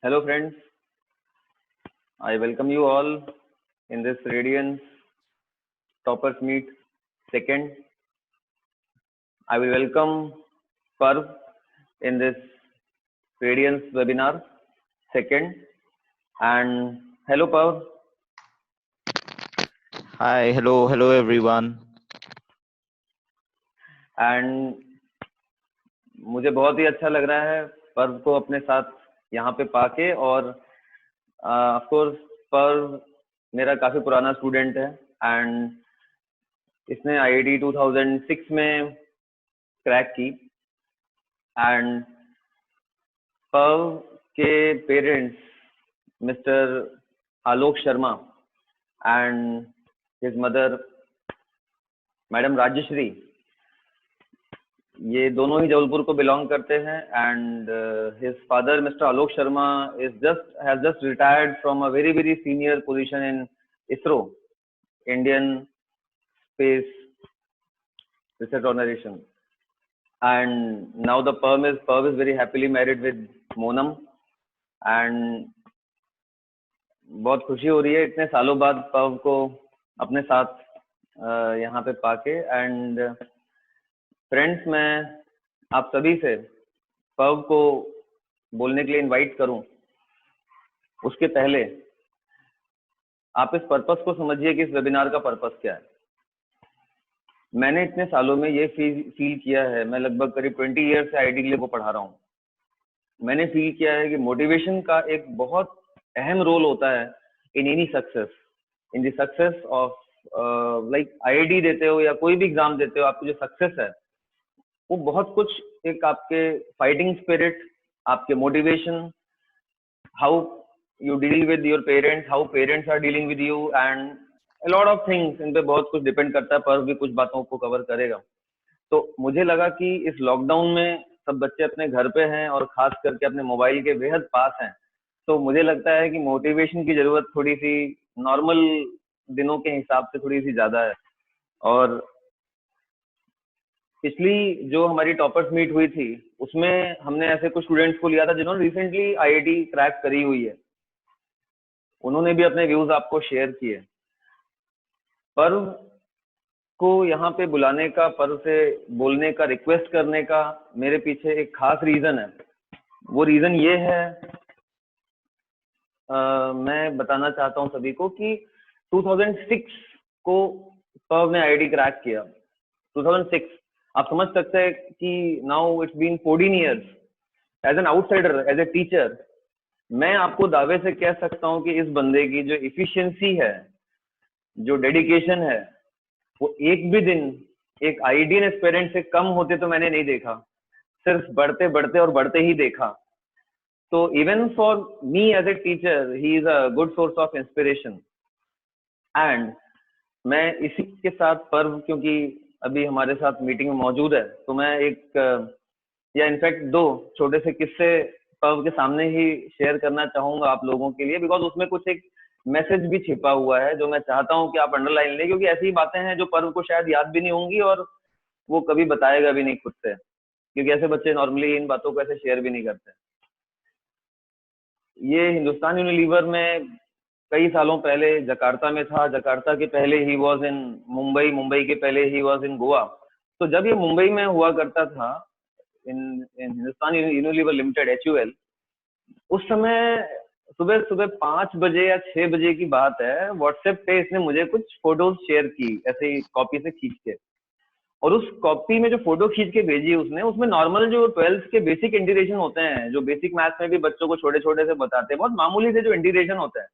Hello friends, I welcome you all in this Radiance Toppers Meet second. I will welcome Parv in this Radiance webinar second. And hello Parv. Hi, hello everyone. And मुझे बहुत ही अच्छा लग रहा है पर्व को अपने साथ यहाँ पे पाके और ऑफ कोर्स पर्व मेरा काफी पुराना स्टूडेंट है एंड इसने आईआईटी 2006 में क्रैक की एंड पर्व के parents mister Alok Sharma and his mother madam Rajshri, ये दोनों ही जबलपुर को बिलोंग करते हैं and his father mister Alok Sharma has just retired from a very senior position in ISRO, Indian space research organisation. And now the Perv is very happily married with Monam and बहुत खुशी हो रही है इतने सालों बाद पर्व को अपने साथ यहाँ पे पाके. एंड फ्रेंड्स, मैं आप सभी से पर्व को बोलने के लिए इनवाइट करूं उसके पहले आप इस पर्पस को समझिए कि इस वेबिनार का पर्पस क्या है. मैंने इतने सालों में ये फील किया है, मैं लगभग करीब 20 ईयर से आईटी के लिए को पढ़ा रहा हूँ. मैंने फील किया है कि मोटिवेशन का एक बहुत अहम रोल होता है in any success, in the success of like IIT देते हो या कोई भी एग्जाम देते हो, आपकी जो सक्सेस है वो बहुत कुछ एक आपके फाइटिंग स्पिरिट, आपके motivation, how you deal with your parents, how parents are dealing with you and a lot of things, इन पे बहुत कुछ डिपेंड करता है. पर भी कुछ बातों को कवर करेगा. तो मुझे लगा कि इस लॉकडाउन में सब बच्चे अपने घर पे हैं और खास करके अपने मोबाइल के बेहद पास हैं, तो मुझे लगता है कि मोटिवेशन की जरूरत थोड़ी सी नॉर्मल दिनों के हिसाब से थोड़ी सी ज्यादा है. और पिछली जो हमारी टॉपर्स मीट हुई थी उसमें हमने ऐसे कुछ स्टूडेंट्स को लिया था जिन्होंने रिसेंटली आईआईटी क्रैक करी हुई है. उन्होंने भी अपने व्यूज आपको शेयर किए. पर्व को यहाँ पे बुलाने का, पर्व से बोलने का, रिक्वेस्ट करने का मेरे पीछे एक खास रीजन है. वो रीजन ये है, मैं बताना चाहता हूँ सभी को कि 2006 को पर्व ने आईआईटी क्रैक किया. 2006 आप समझ सकते हैं कि now it's been 14 years. As an outsider, as a teacher, मैं आपको दावे से कह सकता हूँ कि इस बंदे की जो इफिशियंसी है, जो डेडिकेशन है, वो एक भी दिन एक आईआईटी एस्पिरेंट से कम होते तो मैंने नहीं देखा. सिर्फ बढ़ते बढ़ते और बढ़ते ही देखा. तो even for me as a teacher he is a good source of inspiration. And मैं इसी के साथ पर्व, क्योंकि अभी हमारे साथ मीटिंग में मौजूद है, तो मैं एक या इनफैक्ट दो छोटे से किस्से पर्व के सामने ही शेयर करना चाहूंगा आप लोगों के लिए, बिकॉज उसमें कुछ एक मैसेज भी छिपा हुआ है जो मैं चाहता हूं कि आप अंडरलाइन लें, क्योंकि ऐसी बातें हैं जो पर्व को शायद याद भी नहीं होंगी और वो कभी बताएगा भी नहीं खुद से, क्योंकि ऐसे बच्चे नॉर्मली इन बातों को ऐसे शेयर भी नहीं करते. ये हिंदुस्तान यूनिलीवर में कई सालों पहले जकार्ता में था. जकार्ता के पहले he was in Mumbai, Mumbai के पहले ही वॉज इन गोवा. तो जब ये मुंबई में हुआ करता था इन हिंदुस्तान यूनिलीवर लिमिटेड HUL, उस समय सुबह सुबह 5 बजे या 6 बजे की बात है, व्हाट्सएप पे इसने मुझे कुछ फोटोज शेयर की ऐसे ही कॉपी से खींच के. और उस कॉपी में जो फोटो खींच के भेजी उसने, उसमें नॉर्मल जो 12th के बेसिक इंटीग्रेशन होते हैं, जो बेसिक मैथ्स में भी बच्चों को छोटे छोटे से बताते हैं, बहुत मामूली से जो इंटीग्रेशन होता है,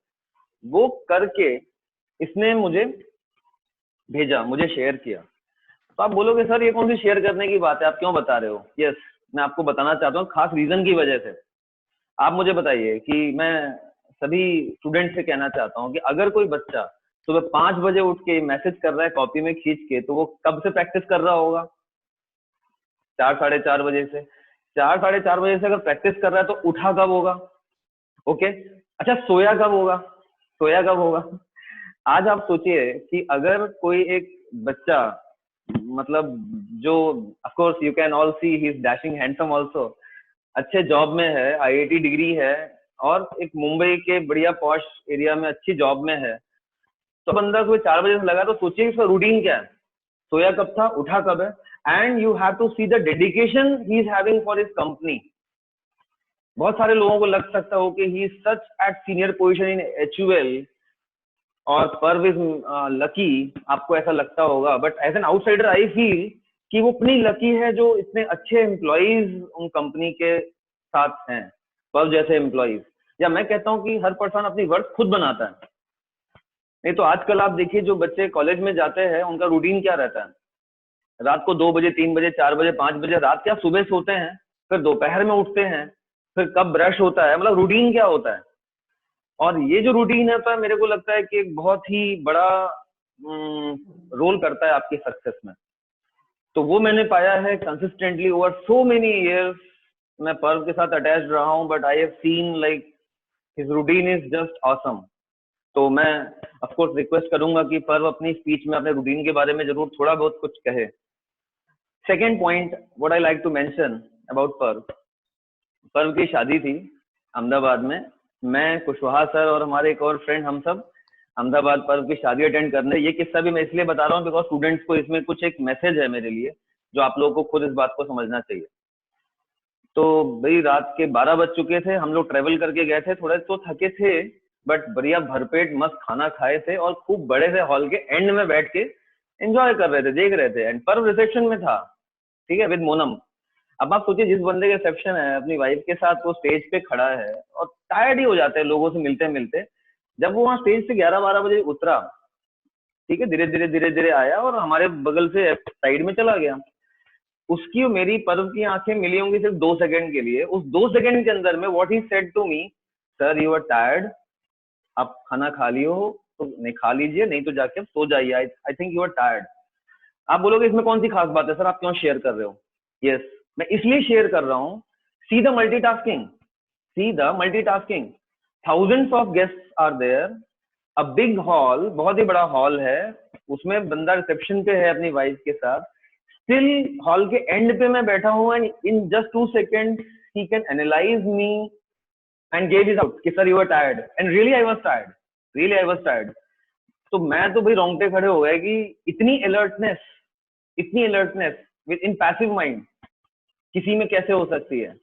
वो करके इसने मुझे भेजा, मुझे शेयर किया. तो आप बोलोगे सर ये कौन सी शेयर करने की बात है, आप क्यों बता रहे हो? यस, मैं आपको बताना चाहता हूँ खास रीजन की वजह से. आप मुझे बताइए कि मैं सभी स्टूडेंट से कहना चाहता हूँ कि अगर कोई बच्चा सुबह 5 बजे उठ के मैसेज कर रहा है कॉपी में खींच के, तो वो कब से प्रैक्टिस कर रहा होगा? 4 साढ़े 4 बजे से. 4 साढ़े 4 बजे से अगर प्रैक्टिस कर रहा है तो उठा कब होगा? ओके, अच्छा सोया कब होगा? सोया कब होगा? आज आप सोचिए कि अगर कोई एक बच्चा, मतलब जो of course you can all see he is dashing handsome also, अच्छे जॉब में है, आईआईटी डिग्री है, और एक मुंबई के बढ़िया पॉश एरिया में अच्छी जॉब में है, तो बंदा कोई 4 बजे से लगा, तो सोचिए इसका रूटीन क्या है, सोया कब था, उठा कब है, and you have to see the dedication he is having for his company. बहुत सारे लोगों को लग सकता हो कि he is such at senior position in HUL और पर्व इज लकी, आपको ऐसा लगता होगा, but as an outsider I feel कि वो इतनी लकी है जो इतने अच्छे एम्प्लॉइज उन कंपनी के साथ हैं, पर्व जैसे एम्प्लॉइज। या मैं कहता हूँ कि हर पर्सन अपनी वर्थ खुद बनाता है। नहीं तो आजकल आप देखिए जो बच्चे कॉलेज में जाते हैं उनका रूटीन क्या रहता है, रात को 2 बजे, 3 बजे, 4 बजे, 5 बजे, रात क्या सुबह सोते हैं, फिर दोपहर में उठते हैं, फिर कब ब्रश होता है, मतलब रूटीन क्या होता है। और ये जो रूटीन है तो मेरे को लगता है कि एक बहुत ही बड़ा रोल करता है आपकी सक्सेस में। तो वो मैंने पाया है consistently over so many years. मैं पर्व के साथ अटैच रहा हूँ, but I have seen like his routine is just awesome. तो मैं ऑफ कोर्स रिक्वेस्ट करूंगा कि पर्व अपनी स्पीच में अपने रूटीन के बारे में जरूर थोड़ा बहुत कुछ कहे। Second point what I like to mention about Parv, Parv की शादी थी अहमदाबाद में। मैं, कुशवाहा सर और हमारे एक और फ्रेंड, हम सब अहमदाबाद पर्व की शादी अटेंड करने। ये किस्सा भी मैं इसलिए बता रहा हूँ बिकॉज स्टूडेंट्स को इसमें कुछ एक मैसेज है मेरे लिए, जो आप लोगों को खुद इस बात को समझना चाहिए। तो भाई रात के 12 बज चुके थे, हम लोग ट्रेवल करके गए थे, थोड़े तो थके थे, बट बढ़िया भरपेट मस्त खाना खाए थे और खूब बड़े से हॉल के एंड में बैठ के एंजॉय कर रहे थे, देख रहे थे। एंड पर्व रिसेप्शन में था, ठीक है, विद मोनम। अब आप सोचिए जिस बंदे का रिसेप्शन है अपनी वाइफ के साथ, वो स्टेज पे खड़ा है और टायर्ड ही हो जाते हैं लोगों से मिलते मिलते। जब वो वहां स्टेज से 11-12 बजे उतरा, ठीक है, धीरे धीरे आया और हमारे बगल से साइड में चला गया। उसकी और मेरी पर्व की आंखें मिली होंगी सिर्फ 2 सेकंड के लिए। उस 2 सेकंड के अंदर में what he said to me, sir you are tired, आप खाना खा लियो तो नहीं, खा लीजिए, नहीं तो जाके आप सो जाइए, I think you are tired. आप बोलोगे इसमें कौन सी खास बात है सर, आप क्यों शेयर कर रहे हो? यस, मैं इसलिए शेयर कर रहा हूँ, see the multitasking, see the multitasking. Thousands of guests are there, a big hall, बहुत ही बड़ा हॉल है, उसमें बंदा रिसेप्शन पे है अपनी वाइफ के साथ, स्टिल हॉल के एंड पे मैं बैठा हूँ एंड इन जस्ट 2 सेकेंड ही can analyze me and gave is out कि sir you are tired, and really I was tired, really I was tired. तो मैं तो भाई रोंगटे खड़े हो गए कि इतनी अलर्टनेस, इतनी alertness with in passive mind किसी में कैसे हो सकती है।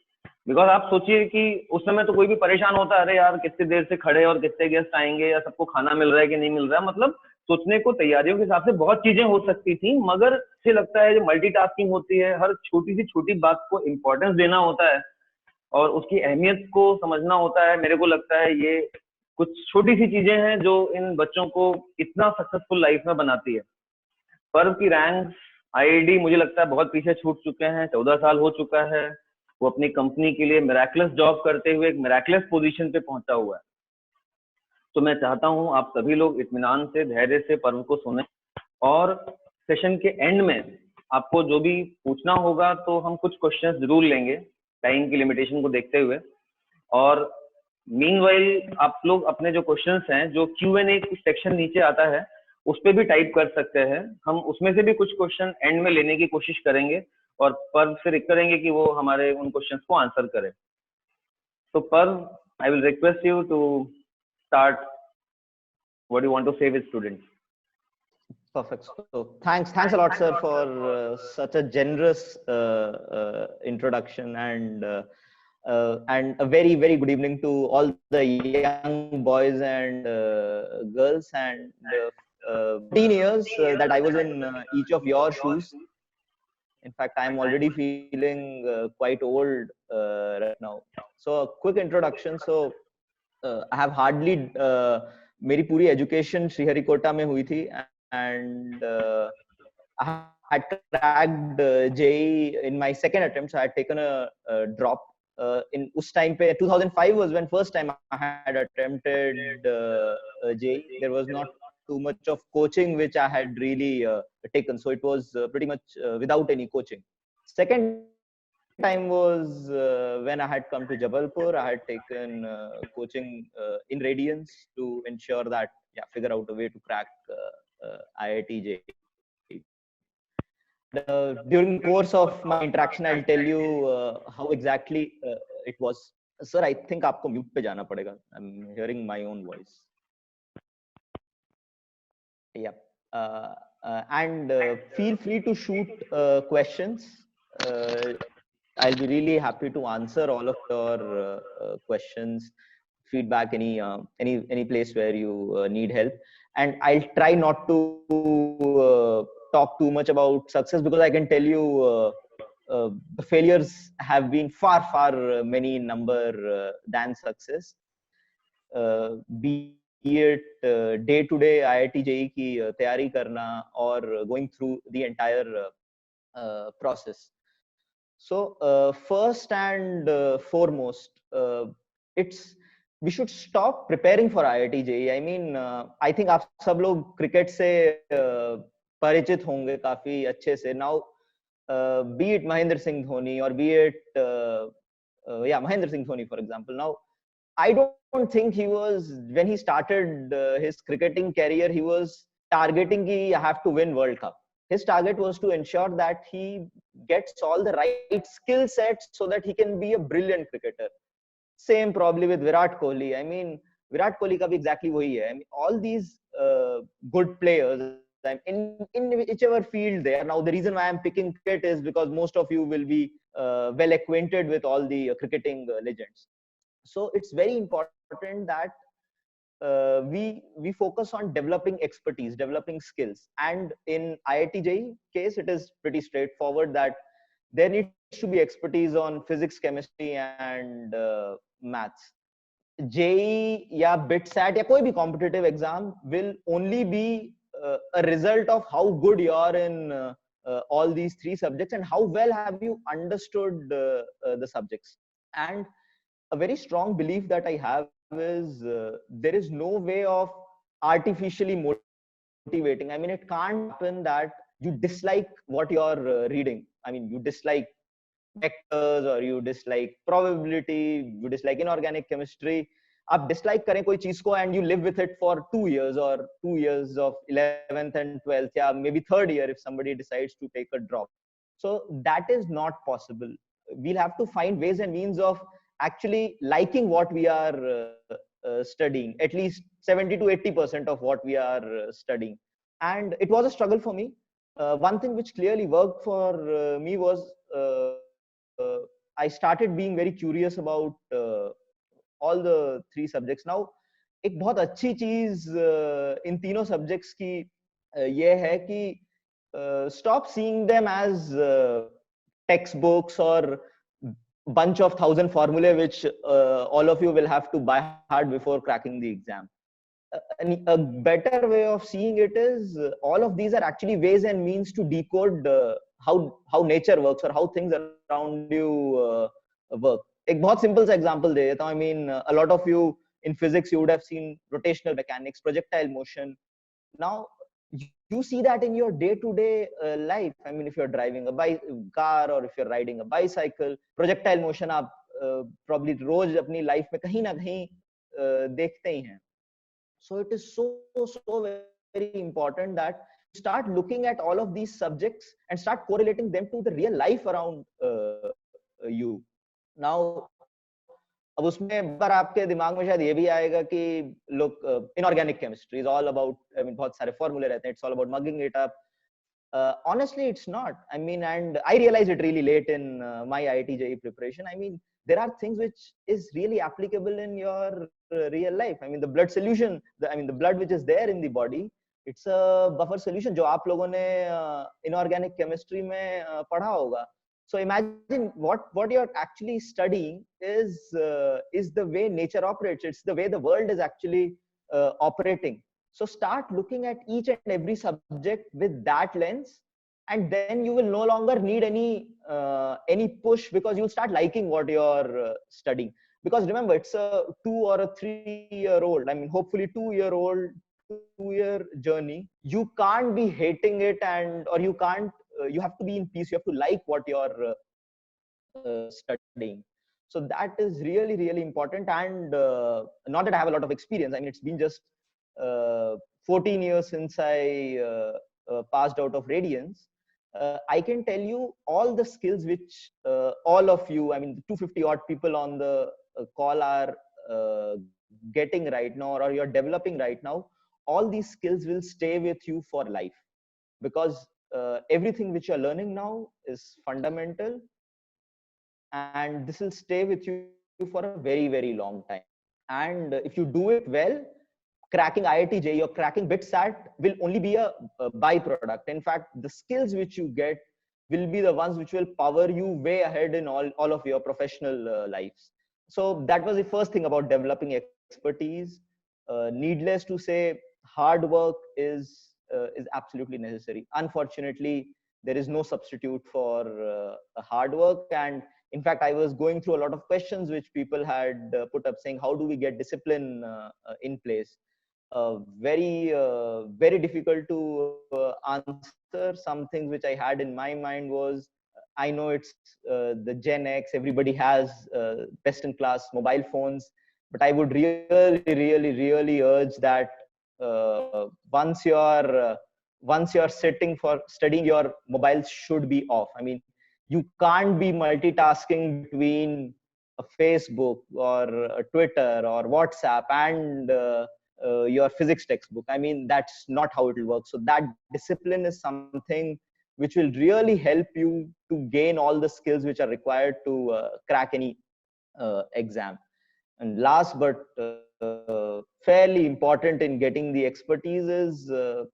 बिकॉज आप सोचिए कि उस समय तो कोई भी परेशान होता है, अरे यार कितनी देर से खड़े और कितने गेस्ट आएंगे, या सबको खाना मिल रहा है कि नहीं मिल रहा है, मतलब सोचने को तैयारियों के हिसाब से बहुत चीजें हो सकती थी। मगर मुझे लगता है जो मल्टीटास्किंग होती है, हर छोटी सी छोटी बात को इंपॉर्टेंस देना होता है और उसकी अहमियत को समझना होता है। मेरे को लगता है ये कुछ छोटी सी चीजें हैं जो इन बच्चों को इतना सक्सेसफुल लाइफ में बनाती है। पर्व की रैंक आईआईडी मुझे लगता है बहुत पीछे छूट चुके हैं, 14 साल हो चुका है, वो अपनी कंपनी के लिए मिराकुलस जॉब करते हुए एक मिराकुलस पोजीशन पे पहुंचा हुआ है। तो मैं चाहता हूं आप सभी लोग इत्मीनान से, धैर्य से पर्व को सुने, और सेशन के एंड में आपको जो भी पूछना होगा तो हम कुछ क्वेश्चंस जरूर लेंगे टाइम की लिमिटेशन को देखते हुए। और मीनवाइल आप लोग अपने जो क्वेश्चंस हैं, जो Q&A सेक्शन नीचे आता है उस पर भी टाइप कर सकते हैं, हम उसमें से भी कुछ क्वेश्चन एंड में लेने की कोशिश करेंगे और पर्व से करेंगे कि वो हमारे उन क्वेश्चंस को आंसर करे। तो Parv, I will request you to start what you want to say with students. Perfect. So thanks a lot, sir, for such a generous introduction, and a very, very good evening to all the young boys and girls, and 14 years that I was in each of your shoes. In fact, I am already feeling quite old right now. So a quick introduction. So I have hardly मेरी पूरी education Sriharikota में हुई थी, and I had cracked JEE in my second attempt. So I had taken a drop in उस time पे 2005 was when first time I had attempted JEE. There was not too much of coaching which I had really taken, so it was pretty much without any coaching. Second time was when I had come to Jabalpur. I had taken coaching in Radiance to ensure that figure out a way to crack IIT JEE. During the course of my interaction, I'll tell you how exactly it was. Sir, I think आपको mute पे जाना पड़ेगा. I'm hearing my own voice. Yeah. And feel free to shoot questions. I'll be really happy to answer all of your questions, feedback, any place where you need help. And I'll try not to talk too much about success, because I can tell you the failures have been far many in number than success. Be it day to day IIT JEE की तैयारी करना, or going through the entire process. So first and foremost, it's we should stop preparing for IIT JEE. I mean, I think आप सब लोग cricket से परिचित होंगे काफी अच्छे से. Now, be it Mahendra Singh Dhoni, or be it Mahendra Singh Dhoni, for example. Now, I don't think he was, when he started his cricketing career, he was targeting I have to win World Cup. His target was to ensure that he gets all the right skill sets so that he can be a brilliant cricketer. Same probably with Virat Kohli. I mean, Virat Kohli ka bhi exactly wahi hai. I mean, all these good players, in whichever field they are. Now, the reason why I'm picking cricket is because most of you will be well acquainted with all the cricketing legends. So it's very important that we focus on developing expertise, developing skills. And in IIT JEE case, it is pretty straightforward that there needs to be expertise on physics, chemistry, and maths. JEE या BITSAT या कोई भी competitive exam will only be a result of how good you are in all these three subjects, and how well have you understood the subjects. And a very strong belief that I have is there is no way of artificially motivating. I mean, it can't happen that you dislike what you're reading. I mean, you dislike vectors, or you dislike probability, you dislike inorganic chemistry. आप dislike करें कोई चीज को and you live with it for 2 years, or 2 years of 11th and 12th, yeah, maybe third year if somebody decides to take a drop. So that is not possible. We'll have to find ways and means of actually liking what we are studying, at least 70 to 80% of what we are studying. And it was a struggle for me. One thing which clearly worked for me was I started being very curious about all the three subjects. Now, एक बहुत अच्छी चीज इन तीनों subjects की ये है कि stop seeing them as textbooks or bunch of 1,000 formulae which all of you will have to by heart before cracking the exam. A better way of seeing it is all of these are actually ways and means to decode how nature works, or how things around you work. एक बहुत simple सा example दे देता हूँ. I mean, a lot of you in physics, you would have seen rotational mechanics, projectile motion. Now, you see that in your day-to-day life. I mean, if you're driving a car, or if you're riding a bicycle, projectile motion आप probably रोज अपनी life में कहीं ना कहीं देखते ही हैं. So it is so very important that you start looking at all of these subjects and start correlating them to the real life around you. Now, अब उसमें बार आपके दिमाग में शायद ये भी आएगा कि लोग inorganic chemistry is all about, I mean, बहुत सारे formula रहते हैं, it's all about mugging it up. Honestly, it's not. I mean, and I realized it really late in my IIT JEE preparation. I mean, there are things which is really applicable in your real life. I mean, the blood solution, the blood which is there in the body, it's a buffer solution जो आप लोगों ने inorganic chemistry में पढ़ा होगा. So imagine what you're actually studying is the way nature operates. It's the way the world is actually operating. So start looking at each and every subject with that lens, and then you will no longer need any push, because you'll start liking what you're studying. Because remember, it's a 2 or a 3-year-old, I mean, hopefully 2-year-old, 2-year journey. You can't be hating it, or you can't. You have to be in peace. You have to like what you're studying. So that is really important. And not that I have a lot of experience. I mean, it's been just 14 years since I passed out of Radiance. I can tell you all the skills which all of you, I mean, the 250 odd people on the call are getting right now, or you're developing right now, all these skills will stay with you for life, because everything which you're learning now is fundamental, and this will stay with you for a very, very long time. And if you do it well, cracking IIT JEE or cracking BITSAT will only be a byproduct. In fact, the skills which you get will be the ones which will power you way ahead in all of your professional lives. So that was the first thing about developing expertise. Needless to say, hard work is absolutely necessary. Unfortunately, there is no substitute for hard work. And in fact, I was going through a lot of questions which people had put up, saying, how do we get discipline in place? Very difficult to answer. Some things which I had in my mind was, I know it's the Gen X, everybody has best in class mobile phones, but I would really urge that once you're sitting for studying, your mobiles should be off. I mean, you can't be multitasking between a Facebook or a Twitter or WhatsApp and your physics textbook. I mean, that's not how it will work. So that discipline is something which will really help you to gain all the skills which are required to crack any exam. And last but fairly important in getting the expertise is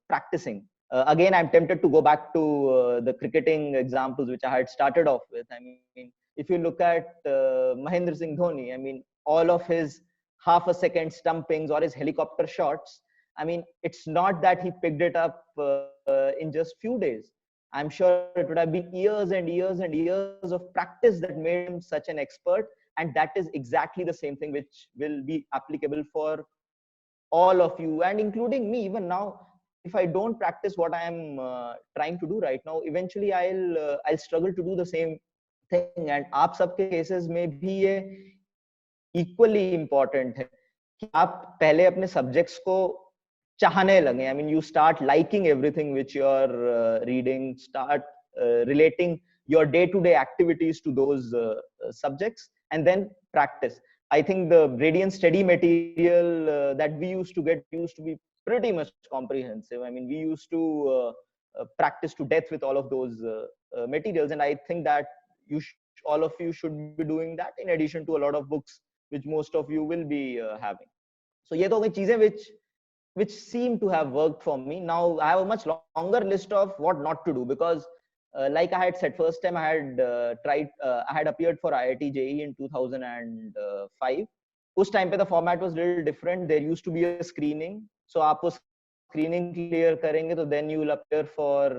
practicing. Again, I'm tempted to go back to the cricketing examples which I had started off with. I mean, if you look at Mahendra Singh Dhoni, I mean, all of his half a second stumpings or his helicopter shots, I mean, it's not that he picked it up in just few days. I'm sure it would have been years and years and years of practice that made him such an expert. And that is exactly the same thing which will be applicable for all of you, and including me. Even now, if I don't practice what I am trying to do right now, eventually I'll struggle to do the same thing. And आप सबके cases में भी ये equally important है कि आप पहले अपने subjects को चाहने लगे. I mean, you start liking everything which you're reading, start relating your day-to-day activities to those subjects, and then practice. I think the Radiant Study material that we used to get used to be pretty much comprehensive. I mean, we used to practice to death with all of those materials, and I think that all of you should be doing that in addition to a lot of books which most of you will be having. So ये तो चीजें which seem to have worked for me. Now I have a much longer list of what not to do, because like I had said, first time I had I had appeared for IIT JEE in 2005. उस time पे the format was a little different. There used to be a screening. So आप उस screening clear करेंगे तो then you will appear for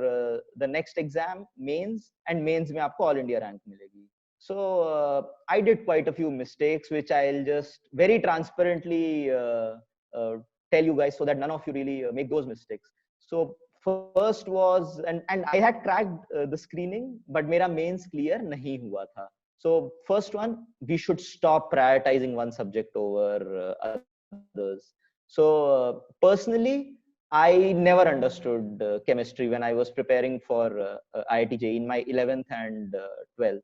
the next exam, mains, and mains में आपको all India rank मिलेगी. So I did quite a few mistakes, which I'll just very transparently tell you guys so that none of you really make those mistakes. So first was, and I had cracked the screening, but मेरा mains clear नहीं हुआ था. So first one, we should stop prioritizing one subject over others. So personally, I never understood chemistry when I was preparing for IIT JEE in my 11th and 12th.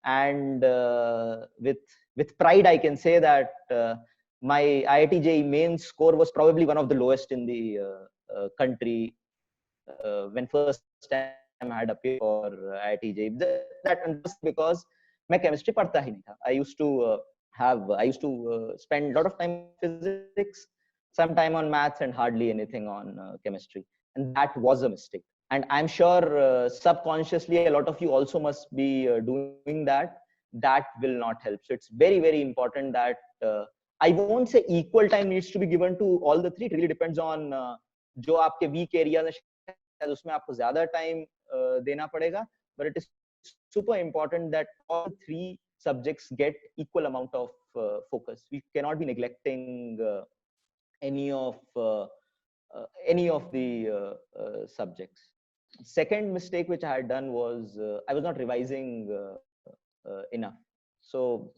And with pride, I can say that my IIT JEE main score was probably one of the lowest in the country when first time I had appeared for IIT JEE. That was because मैं chemistry पढ़ता ही नहीं था. I used to spend a lot of time in physics, some time on maths, and hardly anything on chemistry. And that was a mistake. And I'm sure subconsciously a lot of you also must be doing that. That will not help. So it's very important that I won't say equal time needs to be given to all the three. It really depends on जो आपके weak areas हैं, शायद उसमें आपको ज़्यादा time देना पड़ेगा. But it is super important that all three subjects get equal amount of focus. We cannot be neglecting any of the subjects. Second mistake which I had done was I was not revising enough. So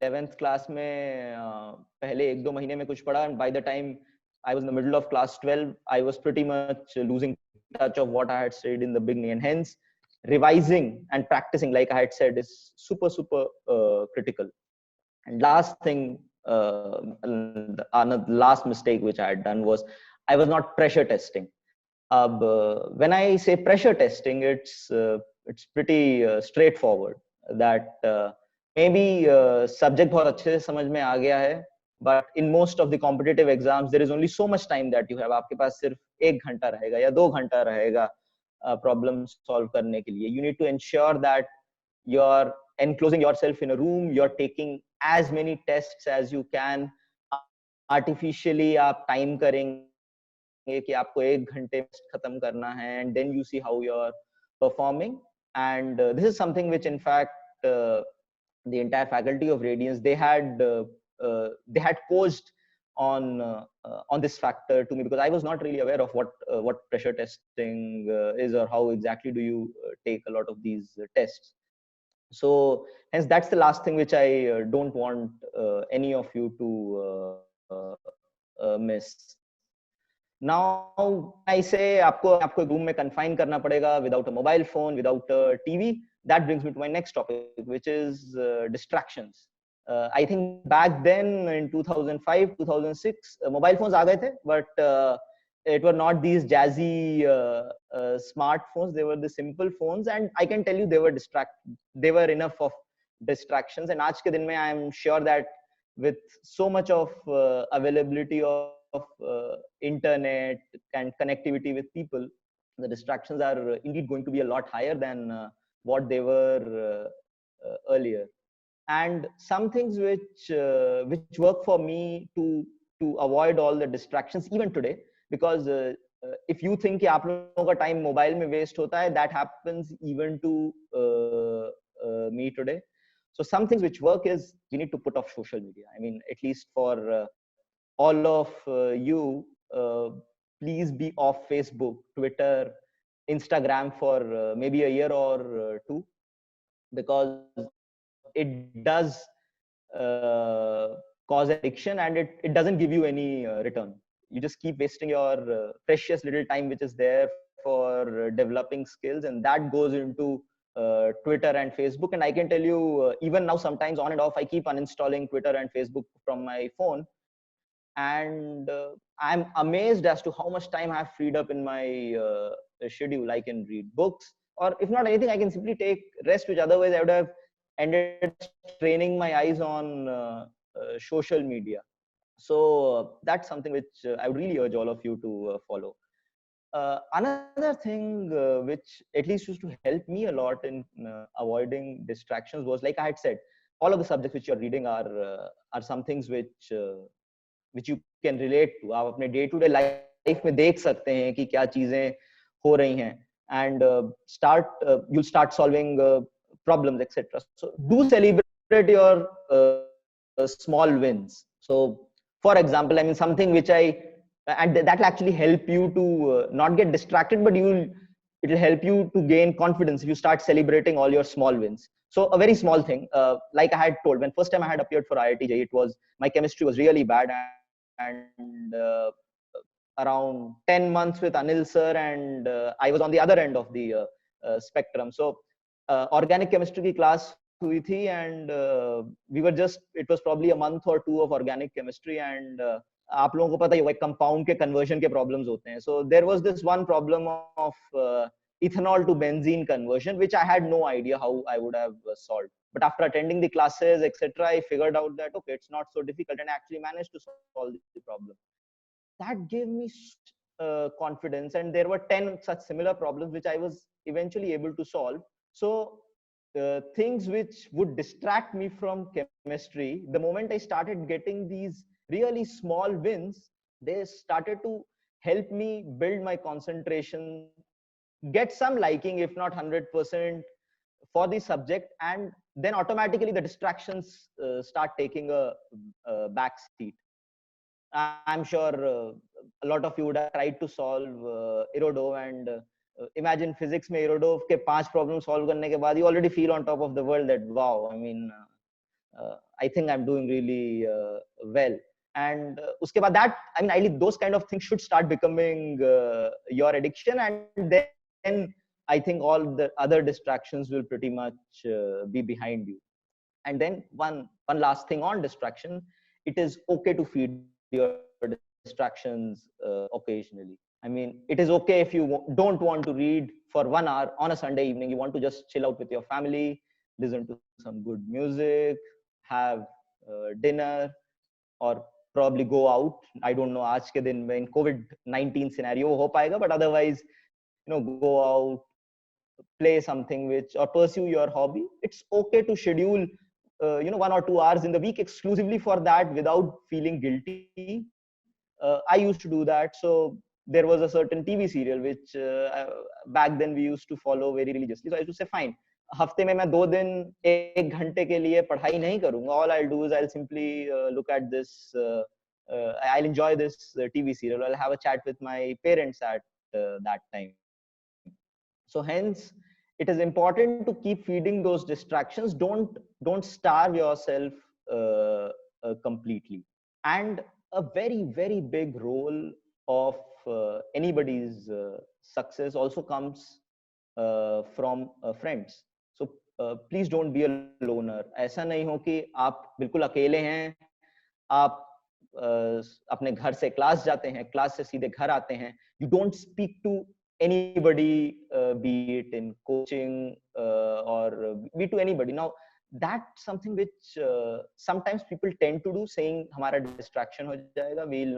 11th class में पहले 1-2 महीने में कुछ पढ़ा, and by the time I was in the middle of class 12, I was pretty much losing touch of what I had studied in the beginning, and hence revising and practicing, like I had said, is super critical. And last thing, another last mistake which I had done was I was not pressure testing. When I say pressure testing, it's pretty straightforward that maybe subject बहुत अच्छे से समझ में आ गया है, but in most of the competitive exams there is only so much time that you have. आपके पास सिर्फ 1 घंटा रहेगा या 2 घंटा रहेगा problem solve करने के लिए. You need to ensure that you're enclosing yourself in a room, you're taking as many tests as you can. Artificially आप time करेंगे कि आपको 1 घंटे में खत्म करना है, and then you see how you're performing. And this is something which in fact the entire faculty of Radiance, they had posed on this factor to me, because I was not really aware of what pressure testing is, or how exactly do you take a lot of these tests. So hence that's the last thing which I don't want any of you to miss. Now I say आपको room में confine करना पड़ेगा without a mobile phone, without a TV. That brings me to my next topic, which is distractions. I think back then in 2005, 2006, mobile phones आ गए थे, but it were not these jazzy smartphones. They were the simple phones, and I can tell you they were enough of distractions. And आज के दिन में I am sure that with so much of availability of internet and connectivity with people, the distractions are indeed going to be a lot higher than what they were earlier. And some things which work for me to avoid all the distractions even today, because if you think कि आप लोगों का time mobile में waste होता है, that happens even to me today. So some things which work is you need to put off social media. I mean, at least for all of you, please be off Facebook, Twitter, Instagram for maybe a year or two, because it does cause addiction, and it doesn't give you any return. You just keep wasting your precious little time which is there for developing skills, and that goes into Twitter and Facebook. And I can tell you, even now, sometimes on and off, I keep uninstalling Twitter and Facebook from my phone, and I'm amazed as to how much time I have freed up in my schedule. I can read books, or if not anything, I can simply take rest, which otherwise I would have ended training my eyes on social media. So that's something which I would really urge all of you to follow. Another thing which at least used to help me a lot in avoiding distractions was, like I had said, all of the subjects which you're reading are some things which you can relate to. आप अपने day to day life में देख सकते हैं कि क्या चीजें हो रही हैं, and you'll start solving problems, etc. So do celebrate your small wins. So for example, I mean, something which and that will actually help you to not get distracted, but it will help you to gain confidence if you start celebrating all your small wins. So a very small thing, like I had told, when first time I had appeared for IIT, my chemistry was really bad, and around 10 months with Anil sir, and I was on the other end of the spectrum. So organic chemistry की class हुई थी, and it was probably a month or two of organic chemistry, and आप लोगों को पता ही होगा compound के conversion के problems होते हैं. So there was this one problem of ethanol to benzene conversion, which I had no idea how I would have solved. But after attending the classes, etc., I figured out that, okay, it's not so difficult, and I actually managed to solve the problem. That gave me confidence, and there were 10 such similar problems which I was eventually able to solve. So things which would distract me from chemistry, the moment I started getting these really small wins, they started to help me build my concentration, get some liking, if not 100%, for the subject, and then automatically the distractions start taking a back seat. I'm sure a lot of you would have tried to solve Irodov, and imagine physics में Irodov के 5 problems solve करने के बाद you already feel on top of the world that wow, I mean, I think I'm doing really well. And उसके बाद that, I mean, ideally those kind of things should start becoming your addiction, and then I think all the other distractions will pretty much be behind you. And then one one last thing on distraction. It is okay to feed your distractions occasionally. I mean, it is okay if you don't want to read for 1 hour on a Sunday evening. You want to just chill out with your family, listen to some good music, have dinner, or probably go out. I don't know आज के दिन में in COVID-19 scenario हो पाएगा, but otherwise, go out, play something which, or pursue your hobby. It's okay to schedule 1 or 2 hours in the week exclusively for that without feeling guilty. I used to do that. So there was a certain TV serial which back then we used to follow very religiously. So I used to say, fine, हफ्ते में मैं 2 दिन 1 घंटे के लिए पढ़ाई नहीं करूंगा. All I'll do is I'll simply look at this. I'll enjoy this TV serial. I'll have a chat with my parents at that time. So hence, it is important to keep feeding those distractions. Don't starve yourself completely. And a very, very big role of anybody's success also comes from friends. So please don't be a loner. ऐसा नहीं हो कि आप बिल्कुल अकेले हैं, आप अपने घर से क्लास जाते हैं, क्लास से सीधे घर आते हैं. You don't speak to anybody, be it in coaching or be to anybody. Now, that's something which sometimes people tend to do, saying हमारा distraction हो जाएगा, we'll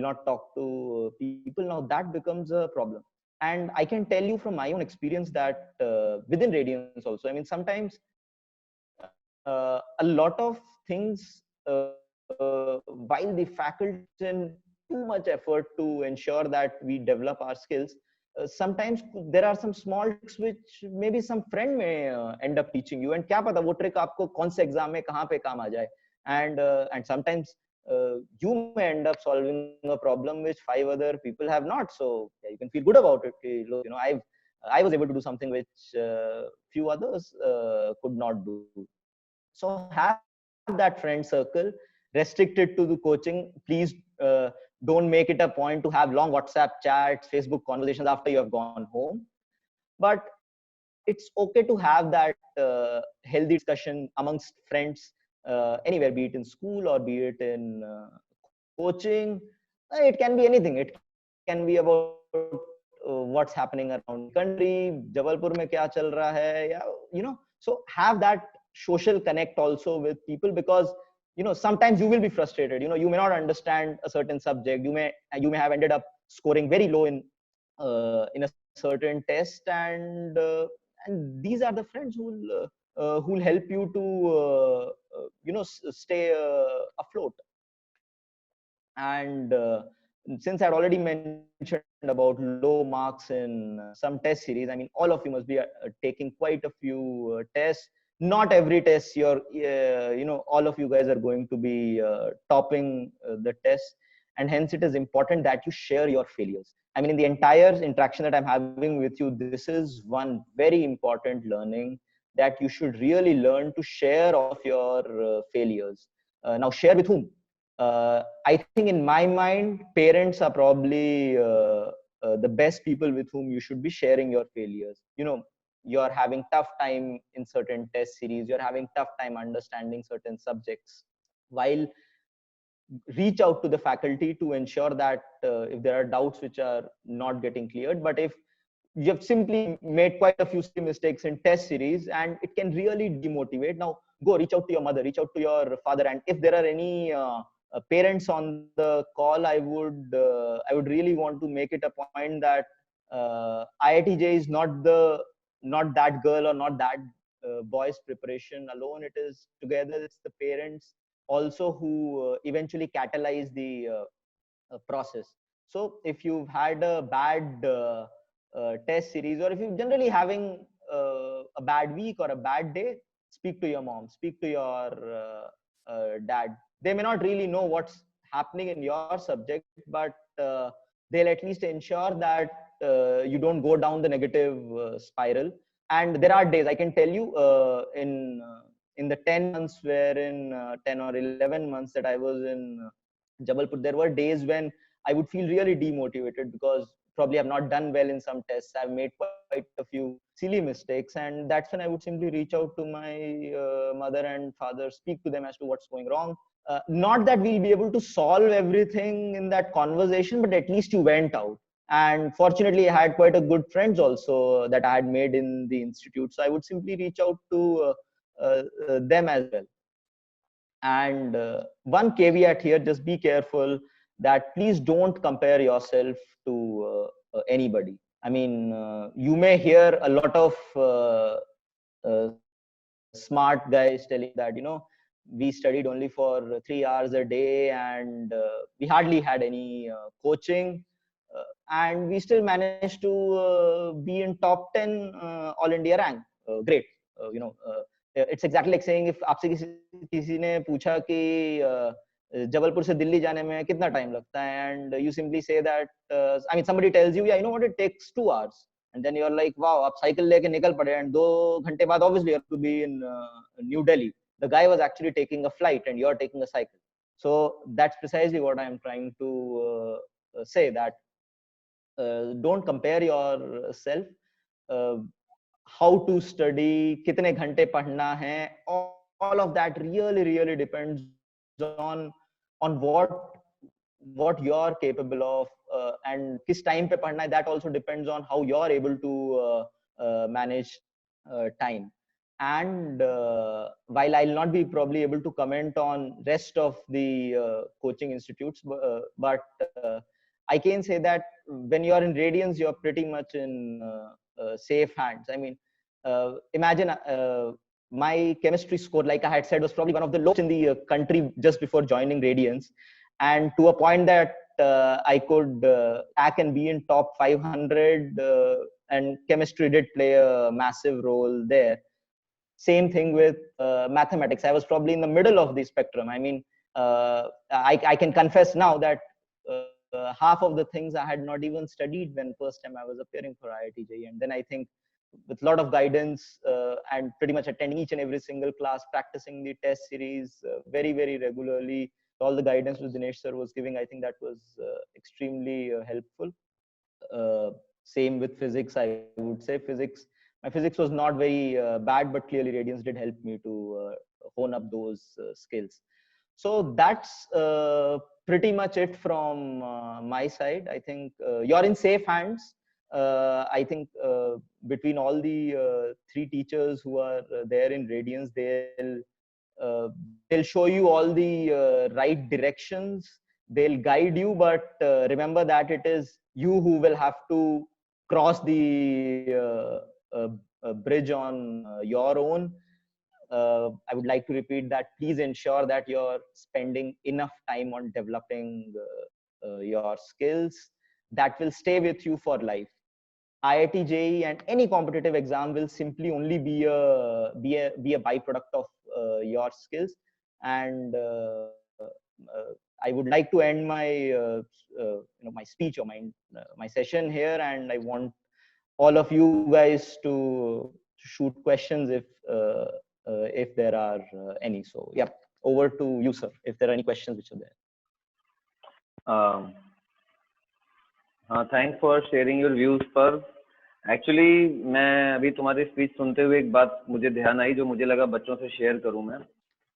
not talk to people. Now that becomes a problem. And I can tell you from my own experience that within Radiance also, I mean, sometimes a lot of things, while the faculty in too much effort to ensure that we develop our skills, sometimes there are some small tricks which maybe some friend may end up teaching you, and क्या पता वो trick आपको कौन से exam में कहाँ पे काम आ जाए. And sometimes you may end up solving a problem which 5 other people have not. So yeah, you can feel good about it. Look, I was able to do something which few others could not do. So have that friend circle restricted to the coaching. Please don't make it a point to have long WhatsApp chats, Facebook conversations after you have gone home. But it's okay to have that healthy discussion amongst friends anywhere, be it in school or be it in coaching. It can be anything. It can be about what's happening around the country, Jabalpur mein kya chal raha hai, yeah, so have that social connect also with people, because sometimes you will be frustrated. You may not understand a certain subject. You may have ended up scoring very low in a certain test, and these are the friends who will help you to stay afloat. And since I'd already mentioned about low marks in some test series, I mean, all of you must be taking quite a few tests. Not every test all of you guys are going to be topping the test, and hence it is important that you share your failures. I mean, in the entire interaction that I'm having with you, this is one very important learning, that you should really learn to share all of your failures. Now, share with whom? I think in my mind, parents are probably the best people with whom you should be sharing your failures. You're having tough time in certain test series, you're having tough time understanding certain subjects. While reach out to the faculty to ensure that if there are doubts which are not getting cleared, but if you have simply made quite a few mistakes in test series and it can really demotivate, now go reach out to your mother, reach out to your father. And if there are any parents on the call, I would really want to make it a point that IITJ is not that girl or not that boy's preparation alone. It is together, it's the parents also who eventually catalyze the process. So if you've had a bad test series, or if you're generally having a bad week or a bad day, speak to your mom, speak to your dad. They may not really know what's happening in your subject, but they'll at least ensure that you don't go down the negative spiral. And there are days, I can tell you, in the 10 months wherein 10 or 11 months that I was in Jabalpur, there were days when I would feel really demotivated, because probably have not done well in some tests. I've made quite a few silly mistakes, and that's when I would simply reach out to my mother and father, speak to them as to what's going wrong. Not that we'll be able to solve everything in that conversation, but at least you went out. And fortunately, I had quite a good friends also that I had made in the institute. So I would simply reach out to them as well. And one caveat here, just be careful that please don't compare yourself to anybody. I mean, you may hear a lot of smart guys telling that, we studied only for 3 hours a day, and we hardly had any coaching, and we still managed to be in top 10 all India rank. Great. It's exactly like saying if आपसे किसी ने पूछा कि जबलपुर से दिल्ली जाने में कितना time लगता है, and you simply say that I mean somebody tells you, yeah, you know what, it takes 2 hours, and then you're like, wow, आप साइकिल लेके निकल पड़े, and 2 घंटे बाद obviously you have to be in New Delhi. The guy was actually taking a flight and you're taking a cycle. So that's precisely what I'm trying to say, that don't compare yourself. How to study, kitne ghante padhna hai, all of that really depends on what you're capable of, and kis time pe padhna hai. That also depends on how you're able to manage time. And while I'll not be probably able to comment on rest of the coaching institutes, but I can say that when you're in Radiance, you're pretty much in safe hands. I mean, imagine my chemistry score, like I had said, was probably one of the lowest in the country just before joining Radiance, and to a point that I could act and be in top 500, and chemistry did play a massive role there. Same thing with mathematics. I was probably in the middle of the spectrum. I mean, I can confess now that half of the things I had not even studied when first time I was appearing for IIT JEE. And then I think with a lot of guidance and pretty much attending each and every single class, practicing the test series very regularly, all the guidance which Dinesh sir was giving, I think that was extremely helpful. Same with physics. I would say my physics was not very bad, but clearly Radiance did help me to hone up those skills. So that's pretty much it from my side. I think you're in safe hands. I think between all the 3 teachers who are there in Radiance, they'll show you all the right directions. They'll guide you, but remember that it is you who will have to cross the bridge on your own. I would like to repeat that please ensure that you're spending enough time on developing your skills that will stay with you for life. IIT JEE and any competitive exam will simply only be a byproduct of your skills. And I would like to end my my speech or my session here, and I want all of you guys to shoot questions if there are any. So yeah, over to you, sir, if there are any questions which are there. Thanks for sharing your views, पर actually मैं अभी तुम्हारी speech सुनते हुए एक बात मुझे ध्यान आई जो मुझे लगा बच्चों से शेयर करूं मैं,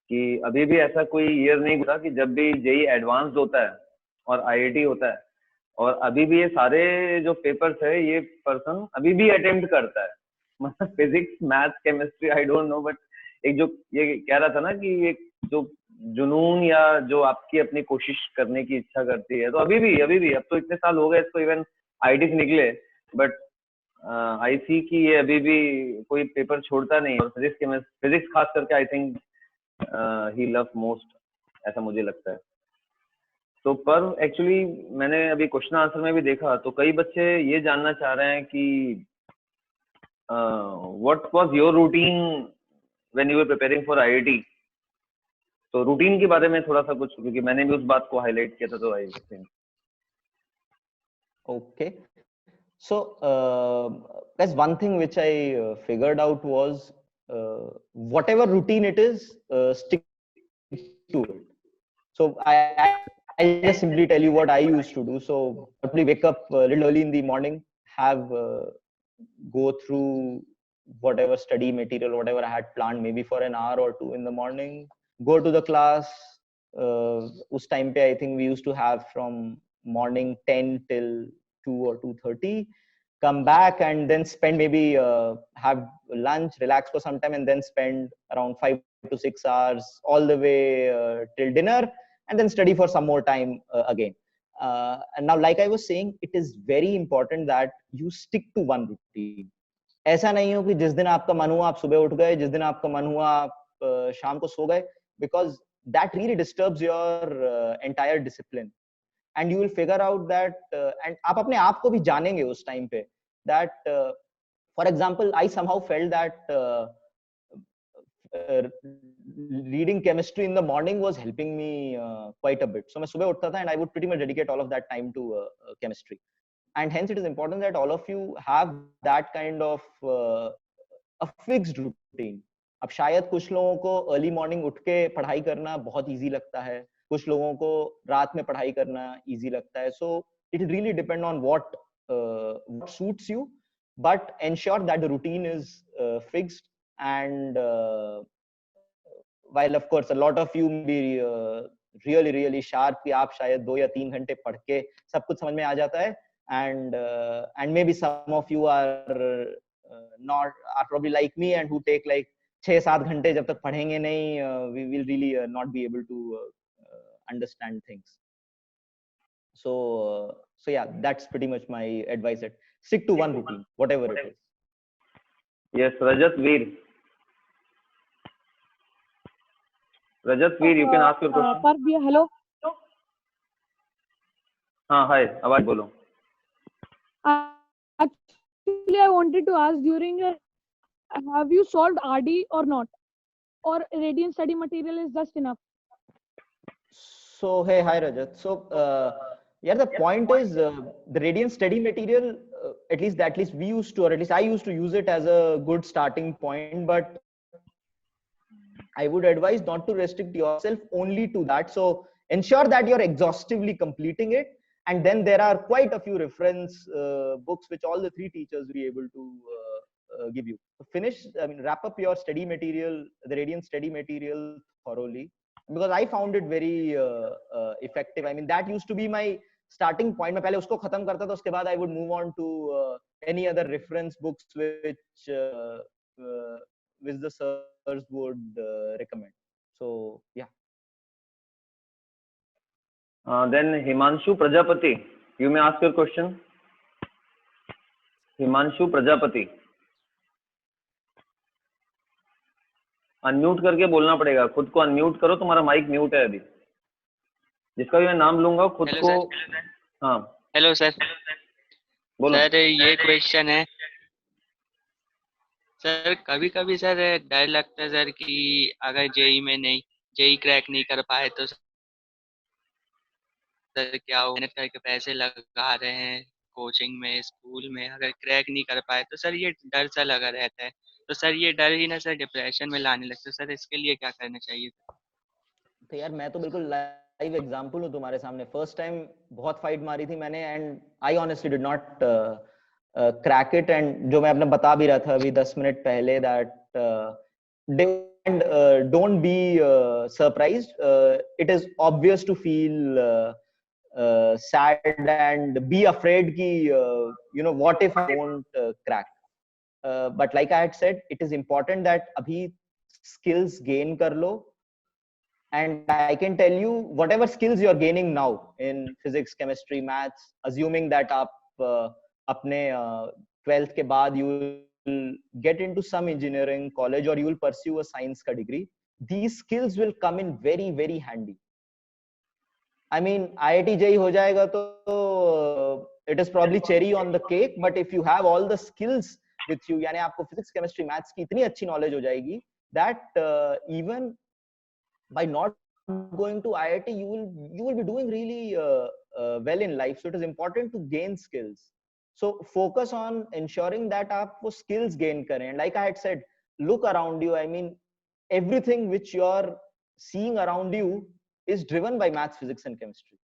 कि अभी भी ऐसा कोई ईयर नहीं होता कि जब भी जेई एडवांस्ड होता है और आईआईटी होता है और अभी भी ये सारे जो पेपर्स है ये पर्सन अभी भी अटेम्प्ट करता है, मतलब physics, math, chemistry, I don't know, but एक जो ये कह रहा था ना कि एक जो जुनून या जो आपकी अपनी कोशिश करने की इच्छा करती है, तो अभी भी अब तो इतने साल हो गए इसको, इवन आईआईटी से निकले, बट आई सी कि ये अभी भी कोई पेपर छोड़ता नहीं, और फिजिक्स खास करके I think he love most, ऐसा मुझे लगता है। तो पर एक्चुअली मैंने अभी क्वेश्चन आंसर में भी देखा तो कई बच्चे ये जानना चाह रहे हैं कि what was your routine when you were preparing for IIT. तो रूटीन के बारे में थोड़ा सा कुछ, क्योंकि मैंने भी उस बात को हाईलाइट किया था, तो I think okay. So that's one thing which I figured out was whatever routine it is, stick to it. So I I'll just simply tell you what I used to do. So probably wake up a little early in the morning, have go through whatever study material, whatever I had planned, maybe for an hour or two in the morning. Go to the class. Us time pe I think we used to have from morning 10 till 2 or 2:30. Come back and then spend maybe have lunch, relax for some time, and then spend around 5 to 6 hours all the way till dinner, and then study for some more time again. And now, like I was saying, it is very important that you stick to one routine. ऐसा नहीं हो कि जिस दिन आपका मन हुआ आप सुबह उठ गए, जिस दिन आपका मन हुआ आप शाम को सो गए, because that really disturbs your entire discipline. And you will figure out that and आप अपने आप को भी जानेंगे उस टाइम पे that for example I somehow felt that reading chemistry in the morning was helping me quite a bit. So मैं सुबह उठता था and I would pretty much dedicate all of that time to chemistry. And hence it is important that all of you have that kind of a fixed routine. अब शायद कुछ लोगों को early morning उठ के पढ़ाई करना बहुत इजी लगता है, कुछ लोगों को रात में पढ़ाई करना इजी लगता है. So it really depend on what suits you, but ensure that the routine is fixed. And while of course a lot of you may be really sharp कि आप शायद 2 या 3 घंटे पढ़ के सब कुछ समझ में आ जाता है, and maybe some of you are not are probably like me and who take like 6-7 घंटे जब तक पढ़ेंगे नहीं, we will really not be able to understand things. So yeah, that's pretty much my advice. That stick to one routine, whatever it is. Yes, Rajat Veer. Rajat Veer, you can ask your question. पर भैया hello. हाँ, hi, आवाज बोलो. Actually, I wanted to ask during your, have you solved RD or not, or radiant study material is just enough? So hey, hi Rajat. So yeah, the point is the radiant study material, at least we used to, or at least I used to use it as a good starting point, but I would advise not to restrict yourself only to that. So ensure that you're exhaustively completing it, and then there are quite a few reference books which all the 3 teachers will be able to give you. So wrap up your study material, the radiant study material thoroughly, because I found it very effective. I mean, that used to be my starting point. मैं पहले उसको खत्म करता था, उसके बाद I would move on to any other reference books which the sirs would recommend. So yeah. Then Himanshu Prajapati, you may ask your question. Himanshu Prajapati. Unmute करके बोलना पड़ेगा, खुद को अनम्यूट करो, तुम्हारा माइक म्यूट है अभी. जिसका भी मैं नाम लूंगा खुद को. हाँ हेलो सर. बोलो सर ये क्वेश्चन है सर, कभी कभी सर डर लगता है सर कि अगर जेई क्रैक नहीं कर पाए तो सर क्या हो, मेहनत करके पैसे लगा रहे हैं कोचिंग में, स्कूल में, अगर क्रैक नहीं कर पाए तो सर ये डर सा लगा रहता है. तो सर ये डर ही ना सर डिप्रेशन में लाने लगता है. सर इसके लिए क्या करना चाहिए? तो यार मैं तो बिल्कुल लाइव एग्जांपल हूँ तुम्हारे सामने. फर्स्ट टाइम बहुत फाइट मारी थी मैंने, and I honestly did not crack it. And जो मैं अपने बता भी रहा था अभी 10 मिनट पहले, that don't be surprised. It is obvious to feel sad and be afraid ki what if I don't crack. But like I had said, it is important that abhi skills gain kar lo. And I can tell you, whatever skills you are gaining now in physics, chemistry, maths, assuming that aap apne 12th ke baad you will get into some engineering college or you will pursue a science ka degree, these skills will come in very handy. I mean, IIT JEE ho jayega to it is probably cherry on the cake, but if you have all the skills with you, यानी आपको physics, chemistry, maths की इतनी अच्छी knowledge हो जाएगी that even by not going to IIT you will be doing really well in life. So it is important to gain skills. So focus on ensuring that आप वो skills gain करें. And like I had said, look around you. I mean, everything which you're seeing around you is driven by maths, physics, and chemistry.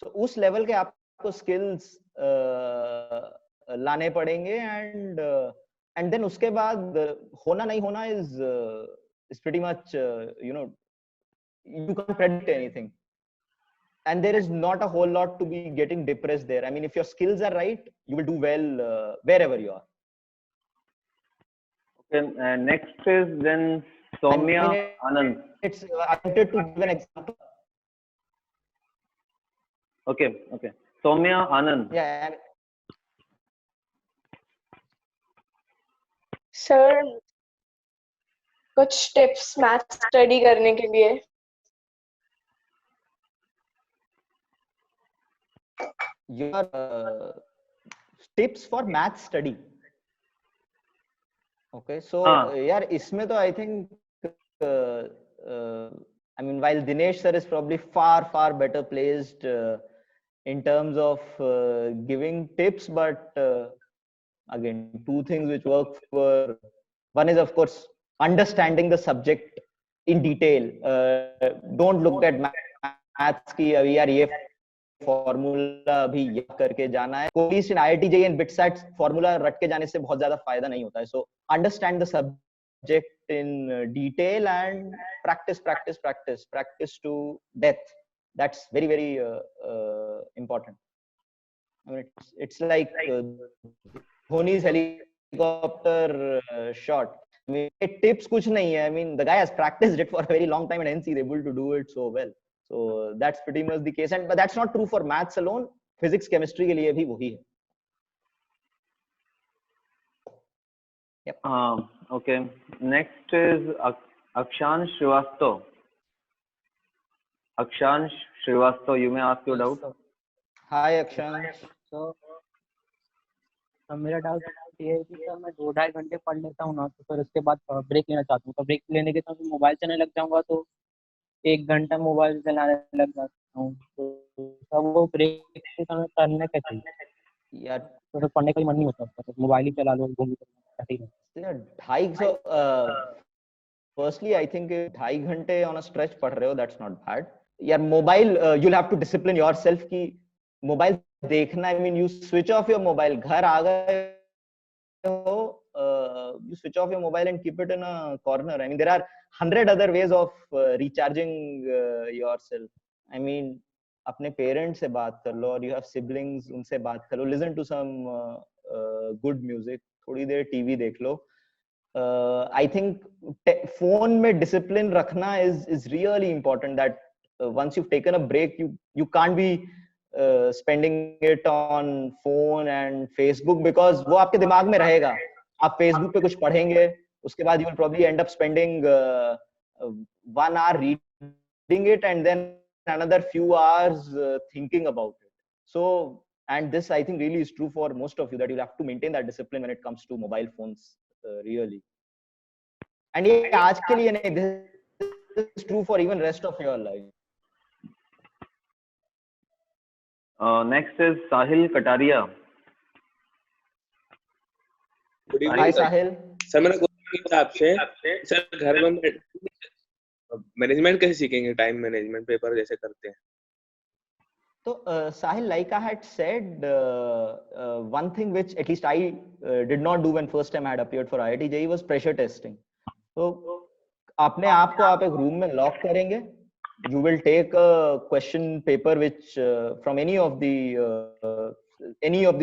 So उस level के आपको skills लाने पड़ेंगे and then उसके बाद होना नहीं होना is pretty much you know you can't predict anything, and there is not a whole lot to be getting depressed there. I mean, if your skills are right, you will do well wherever you are. Okay, next is then I Soumya mean, Anand. it's I wanted to give an example. Okay, okay. Soumya Anand. Yeah, sir कुछ tips math study करने के लिए। your tips for math study. Okay, so यार इसमें तो I think I mean, while Dinesh sir is probably far better placed in terms of giving tips, but again, two things which work for one is of course understanding the subject in detail. Don't look at maths की अभी यार ये formula अभी याद करके जाना है, कोई इन IIT JEE and BITSAT formula रट के जाने से बहुत ज्यादा फायदा नहीं होता है. So understand the subject in detail and practice to death. That's very important. I mean, it's like Dhoni's helicopter shot. I mean, tips kuch nahi hai. I mean, the guy has practiced it for a very long time and hence he's able to do it so well. So that's pretty much the case. But that's not true for maths alone. Physics, chemistry के लिए भी वही है. Yep. Okay. Next is Akshansh Srivastav. Akshansh Srivastav, you may ask your doubt. Hi Akshansh. So मेरा doubt ये है कि sir मैं 2-2.5 घंटे पढ़ लेता हूँ ना, तो फिर उसके बाद ब्रेक लेना चाहता हूँ, तो ब्रेक लेने के समय मोबाइल चलाने लग जाऊंगा तो 1 घंटा मोबाइल चलाने लग जाता हूँ, तो सब वो ब्रेक के समय करना क्या चाहिए यार? तो फिर पढ़ने का ही मन नहीं होता, तो मोबाइल ही चला लो, घूम यार 250 firstly I think 2.5 घंटे on a stretch पढ़ रहे हो, that's not bad. यार mobile you'll have to discipline yourself कि मोबाइल देखना, I mean you switch off your mobile, घर आ गए हो, you switch off your mobile and keep it in a corner. I mean there are 100 other ways of recharging yourself. I mean अपने parents से बात कर लो, और you have siblings, उनसे बात कर लो, listen to some good music, थोड़ी देर TV देख लो. I think phone में discipline रखना is really important, that once you've taken a break you can't be spending it on phone and Facebook, because वो आपके दिमाग में रहेगा. आप Facebook पे कुछ पढ़ेंगे, उसके बाद you will probably end up spending 1 hour reading it and then another few hours thinking about it. So, and this I think really is true for most of you, that you'll have to maintain that discipline when it comes to mobile phones, really. And ये आज के लिए नहीं, this is true for even rest of your life. Next is Sahil Kataria. Hi Sahil. Sir मेरा question था आपसे, sir घर में मैनेजमेंट कैसे सीखेंगे, टाइम मैनेजमेंट पेपर जैसे करते हैं? So Sahil, like I had said, one thing which at least I did not do when first time I had appeared for IIT JEE was pressure testing. So अपने आप को आप एक room में lock करेंगे, you will take a question paper which from any of the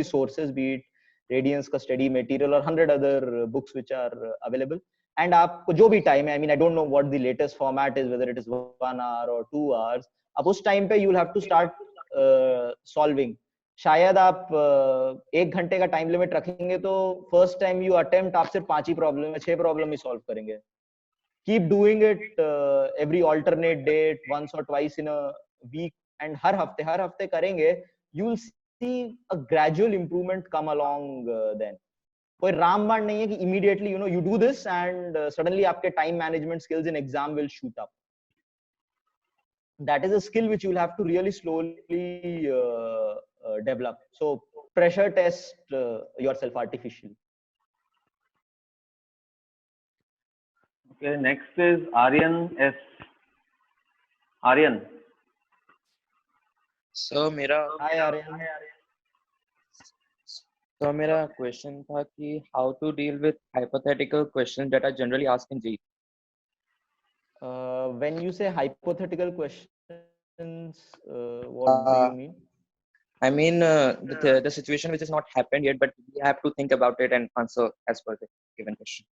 sources, be it Radiance का study material or 100 other books which are available, and आपको जो भी टाइम है, I mean I don't know what the latest format is, whether it is 1 hour or 2 hours, अब उस time पे you'll have to start solving. शायद आप 1 घंटे का टाइम लिमिट रखेंगे तो फर्स्ट टाइम यू अटेम्प्ट आप सिर्फ 5 ही प्रॉब्लम, 6 प्रॉब्लम ही सॉल्व करेंगे. Keep doing it every alternate day, once or twice in a week, and हर हफ्ते करेंगे, you will see a gradual improvement come along then. कोई रामबाण नहीं है कि immediately you do this and suddenly आपके time management skills in exam will shoot up. That is a skill which you will have to really slowly develop. So pressure test yourself artificially. Okay, next is Aryan S. Aryan. Sir मेरा Hi Aryan. Sir मेरा question था कि how to deal with hypothetical questions that are generally asked in JEE. When you say hypothetical questions, what do you mean? I mean the situation which has not happened yet, but we have to think about it and answer as per the given question.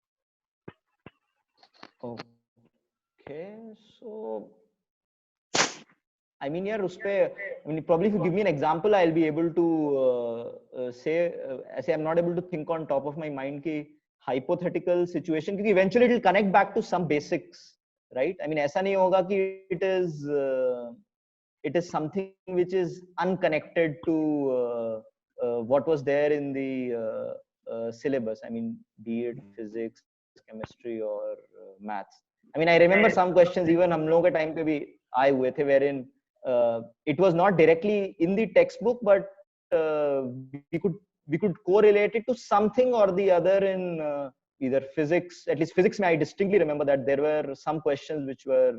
Okay, so I mean, yeah, उसपे, I mean, probably if you give me an example, I'll be able to say I'm not able to think on top of my mind कि hypothetical situation, क्योंकि eventually it will connect back to some basics, right? I mean, ऐसा नहीं होगा कि it is something which is unconnected to what was there in the syllabus. I mean, be it physics, chemistry, or maths. I mean, I remember some questions even हम लोगों के time पे भी आए हुए थे wherein it was not directly in the textbook, but we could correlate it to something or the other in either physics. At least physics, I distinctly remember that there were some questions which were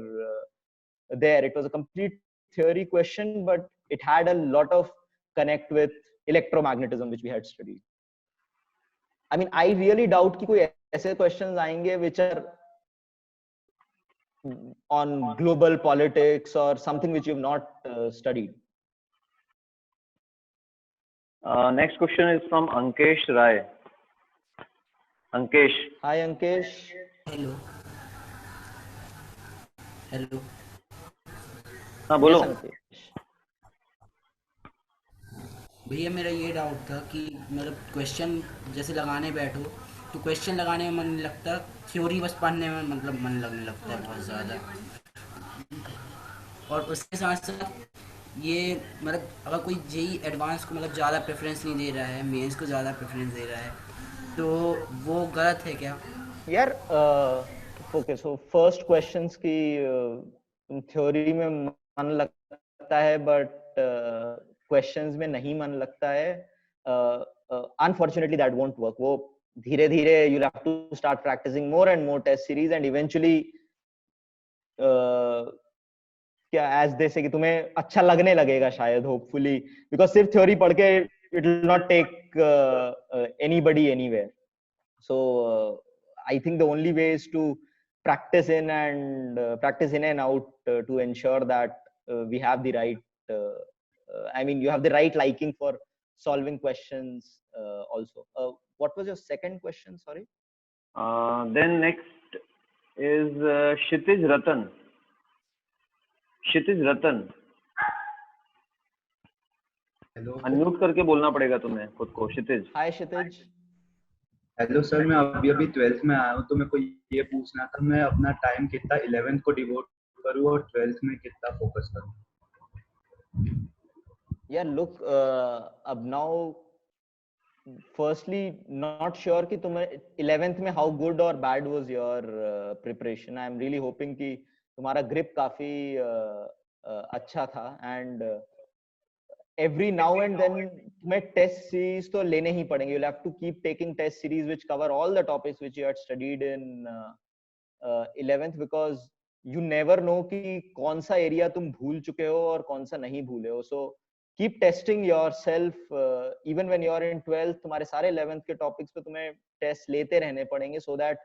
there. It was a complete theory question, but it had a lot of connect with electromagnetism, which we had studied. I mean, I really doubt कि कोई ऐसे questions आएंगे which are on global politics or something which you've not studied. Next question is from Ankesh Rai. Ankesh. Hi Ankesh. Hello hello हाँ बोलो. Yes, Ankesh. भैया मेरा ये doubt था कि मतलब क्वेश्चन जैसे लगाने बैठो तो क्वेश्चन लगाने में मन नहीं लगता, थ्योरी बस पढ़ने में मतलब मन लगने लगता है बहुत ज़्यादा. और उसके साथ साथ ये मतलब अगर कोई जेई एडवांस को मतलब ज़्यादा प्रेफरेंस नहीं दे रहा है, मेंस को ज़्यादा प्रेफरेंस दे रहा है, तो वो गलत है क्या? यार ओके, सो फर्स्ट क्वेश्चंस की तुम थ्योरी में मन लगता है बट क्वेश्चंस में नहीं मन लगता है, अनफॉर्चुनेटली दैट वोंट वर्क. वो धीरे धीरे you have to start practising more and more test series and eventually क्या एज दे से कि तुम्हें अच्छा लगने लगेगा शायद, होपफुली, बिकॉज सिर्फ थ्योरी पढ़ के it will not take anybody anywhere. So I think the only way is to practice in and out to ensure that we have the right. I mean, you have the right liking for solving questions also. What was your second question? Sorry. Then next is Kshitij Ratan. Kshitij Ratan. Hello unmute करके बोलना पड़ेगा तुम्हें खुद को. क्षितिज. Hi Kshitij. Hello sir, मैं अभी 12th में आया हूँ, तो मेरे को ये पूछना था मैं अपना टाइम कितना 11th को डिवोट करूँ और 12th में कितना फोकस करूँ. Yeah, look, अब now firstly not sure कि तुम्हें 11th में how good or bad was your preparation. I am really hoping कि तुम्हारा grip काफी अच्छा था, and every now and then तुम्हें टेस्ट सीरीज तो लेने ही पड़ेंगे. you'll have to keep taking test series which cover all the topics which you had studied in 11th, because you never know कि कौन सा एरिया तुम भूल चुके हो और कौन सा नहीं भूले हो. so keep testing yourself even when you are in 12th. तुम्हारे सारे 11th के टॉपिक्स पे तुम्हें टेस्ट लेते रहने पड़ेंगे, so that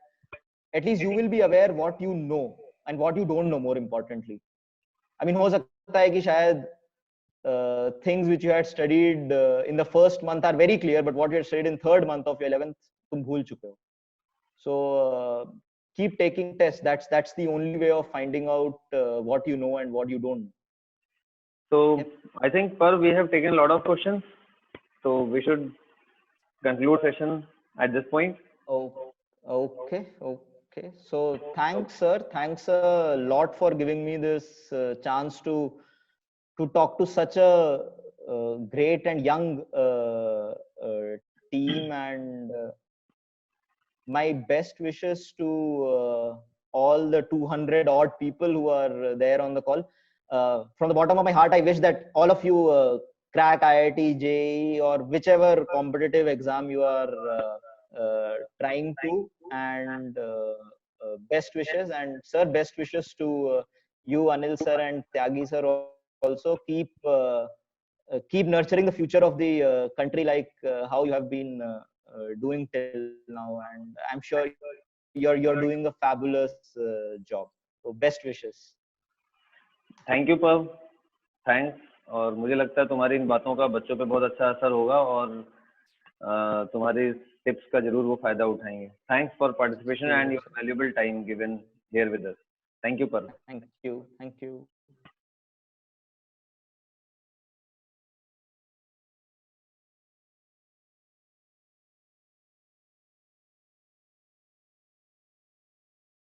at least you will be aware what you know and what you don't know, more importantly. I mean, हो सकता है कि शायद things which you had studied in the first month are very clear, but what you had studied in third month of your 11th तुम भूल चुके हो. So keep taking tests. That's the only way of finding out what you know and what you don't know. So I think we have taken a lot of questions, so we should conclude session at this point. Okay. So thanks sir, thanks a lot for giving me this chance to talk to such a great and young team, and my best wishes to all the 200 odd people who are there on the call. From the bottom of my heart, I wish that all of you crack IIT, JEE, or whichever competitive exam you are trying to, and best wishes. And sir, best wishes to you, Anil sir and Tyagi sir also. Keep keep nurturing the future of the country like how you have been doing till now, and I'm sure you're doing a fabulous job. So best wishes. Thank you Pav, thanks. और मुझे लगता है तुम्हारी इन बातों का बच्चों पे बहुत अच्छा असर होगा और तुम्हारी टिप्स का जरूर वो फायदा उठाएंगे। Thanks for participation and your valuable time given here with us. Thank you Pav. Thank you.